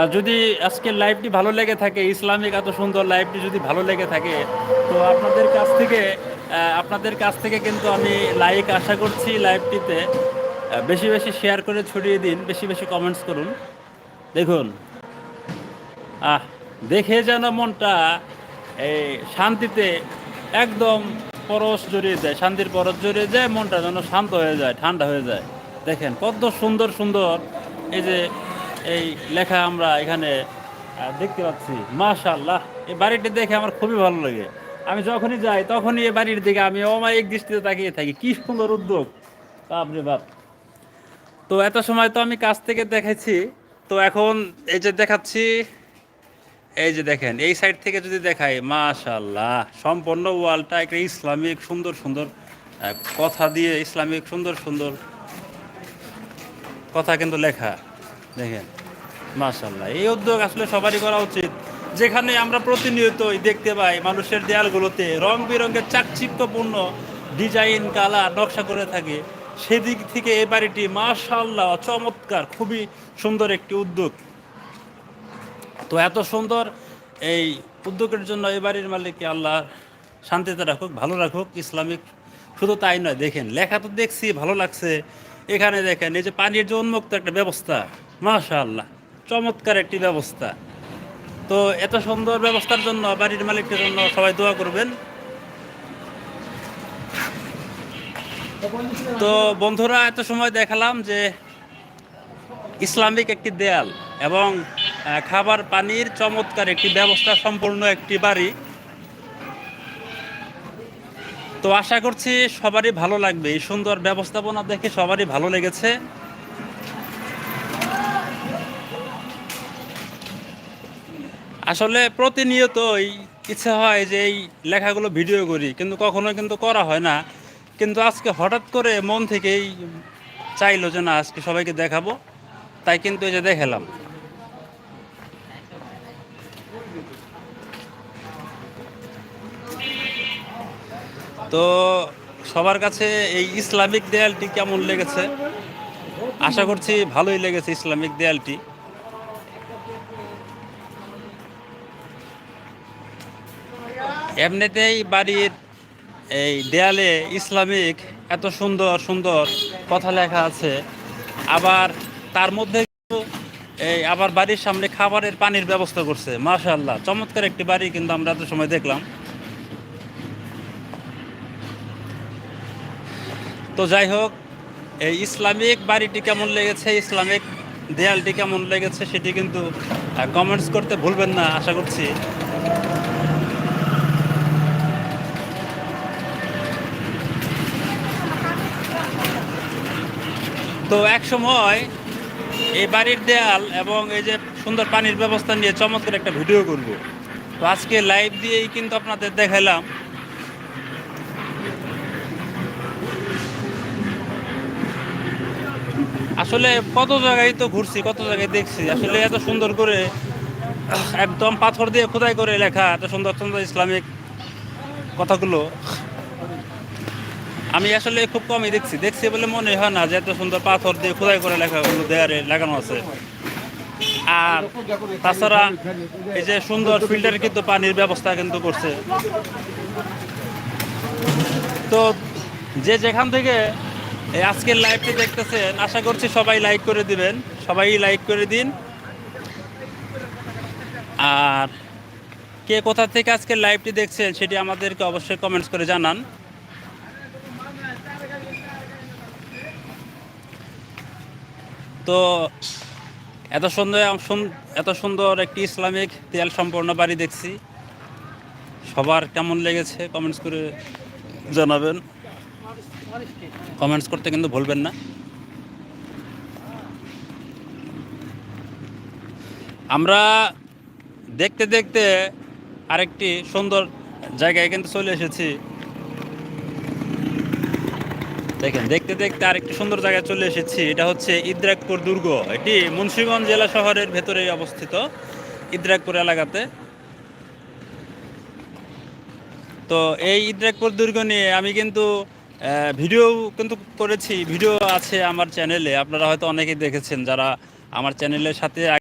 আর যদি আজকের লাইভটি ভালো লেগে থাকে, ইসলামিক এত সুন্দর লাইভটি যদি ভালো লেগে থাকে, তো আপনাদের কাছ থেকে কিন্তু আমি লাইক আশা করছি লাইভটিতে। বেশি বেশি শেয়ার করে ছড়িয়ে দিন, বেশি বেশি কমেন্টস করুন। দেখুন, আহ দেখে যেন মনটা এই শান্তিতে একদম পরশ জড়িয়ে যায়, শান্তির পরশ জড়িয়ে যায়, মনটা যেন শান্ত হয়ে যায়, ঠান্ডা হয়ে যায়। দেখেন কত সুন্দর সুন্দর এই যে এই লেখা আমরা এখানে দেখতে পাচ্ছি। মাশাআল্লাহ, এই বাড়িটি দেখে আমার খুবই ভালো লাগে। আমি যখনই যাই তখনই এই বাড়ির দিকে আমি অমায়িক দৃষ্টিতে তাকিয়ে থাকি। কি সুন্দর উদ্যোগ, বাপরে বাপ। তো এত সময় তো আমি কাছ থেকে দেখেছি, তো এখন এই যে দেখাচ্ছি, এই যে দেখেন এই সাইড থেকে যদি দেখাই, মাশাআল্লাহ, সম্পূর্ণ ওয়ালটা একটা ইসলামিক সুন্দর সুন্দর কথা দিয়ে, ইসলামিক সুন্দর সুন্দর কথা কিন্তু লেখা। দেখেন, মাশাআল্লাহ, এই উদ্যোগ আসলে সবারই করা উচিত। যেখানে আমরা প্রতিনিয়তই দেখতে পাই মানুষের দেয়ালগুলোতে রং বেরঙের চাকচিক্যপূর্ণ ডিজাইন, কালার, নকশা করে থাকে, সেদিক থেকে এই বাড়িটি মাশাআল্লাহ চমৎকার, খুবই সুন্দর একটি উদ্যোগ। তো এত সুন্দর এই উদ্যোগের জন্য এই বাড়ির মালিককে আল্লাহ শান্তিতে রাখুক, ভালো রাখুক। ইসলামিক শুধু তাই নয়, দেখেন লেখা তো দেখছি, ভালো লাগছে। এখানে দেখেন এই যে পানির যে উন্মুক্ত একটা ব্যবস্থা, মাশাআল্লাহ চমৎকার একটি ব্যবস্থা। তো এত সুন্দর ব্যবস্থার জন্য বাড়ির মালিকের জন্য সবাই দোয়া করবেন। তো বন্ধুরা, এত সময় দেখালাম যে ইসলামিক একটি দেয়াল এবং খাবার পানির চমৎকার একটি ব্যবস্থা সম্পূর্ণ একটি বাড়ি। তো আশা করছি সবারই ভালো লাগবে, এই সুন্দর ব্যবস্থাপনা দেখে সবারই ভালো লেগেছে। আসলে প্রতিনিয়তই ইচ্ছা হয় যে এই লেখাগুলো ভিডিও করি, কিন্তু কখনো কিন্তু করা হয় না। কিন্তু আজকে হঠাৎ করে মন থেকেই চাইলো যে না, আজকে সবাইকে দেখাবো, তাই কিন্তু এই যে দেখালাম। তো সবার কাছে এই ইসলামিক দেয়ালটি কেমন লেগেছে? আশা করছি ভালোই লেগেছে ইসলামিক দেয়ালটি। এমনিতেই বাড়ির এই দেয়ালে ইসলামিক এত সুন্দর সুন্দর কথা লেখা আছে, আবার তার মধ্যে এই আবার বাড়ির সামনে খাবারের পানির ব্যবস্থা করছে। মাশাআল্লাহ, চমৎকার একটি বাড়ি কিন্তু আমরা এত সময় দেখলাম। তো যাই হোক, এই ইসলামিক বাড়িটি কেমন লেগেছে, ইসলামিক দেয়ালটি কেমন লেগেছে, সেটি কিন্তু কমেন্টস করতে ভুলবেন না, আশা করছি। তো এক সময় এই বাড়ির দেয়াল এবং এই যে সুন্দর পানির ব্যবস্থা নিয়ে চমৎকার একটা ভিডিও করব। তো আজকে লাইভ দিয়েই কিন্তু আপনাদের দেখালাম। আসলে কত জায়গায় তো ঘুরছি, কত জায়গায় দেখছি, আসলে এত সুন্দর করে একদম পাথর দিয়ে খোদাই করে লেখা এত সুন্দর সুন্দর ইসলামিক কথাগুলো আমি আসলে খুব কমই দেখছি। দেখছি বলে মনে হয় না যে এত সুন্দর পাথর দিয়ে খোদাই করে লেখাগুলো দেয়ালে লাগানো আছে। আর তাছাড়া এই যে সুন্দর ফিল্টার কিন্তু পানির ব্যবস্থা কিন্তু করছে। তো যে যেখান থেকে এই আজকের লাইভটি দেখতেছেন, আশা করছি সবাই লাইক করে দিবেন, সবাই লাইক করে দিন। আর কে কোথা থেকে আজকের লাইভটি দেখছেন সেটি আমাদেরকে অবশ্যই কমেন্টস করে জানান। তো এত সুন্দর এত সুন্দর একটি ইসলামিক দেয়াল সম্পূর্ণ বাড়ি দেখছি, সবার কেমন লেগেছে কমেন্টস করে জানাবেন। কমেন্টস করতে কিন্তু ভুলবেন না। আমরা দেখতে দেখতে আরেকটি সুন্দর জায়গায় কিন্তু চলে এসেছি। দেখেন, দেখতে দেখতে আরেকটি সুন্দর জায়গায় চলে এসেছি। এটা হচ্ছে ইদ্রাকপুর দুর্গ। এটি মুন্সিগঞ্জ জেলা শহরের ভেতরেই অবস্থিত, ইদ্রাকপুর এলাকাতে। তো এই ইদ্রাকপুর দুর্গ নিয়ে আমি কিন্তু ভিডিও কিন্তু করেছি, ভিডিও আছে আমার চ্যানেলে, আপনারা হয়তো অনেকেই দেখেছেন যারা আমার চ্যানেলের সাথে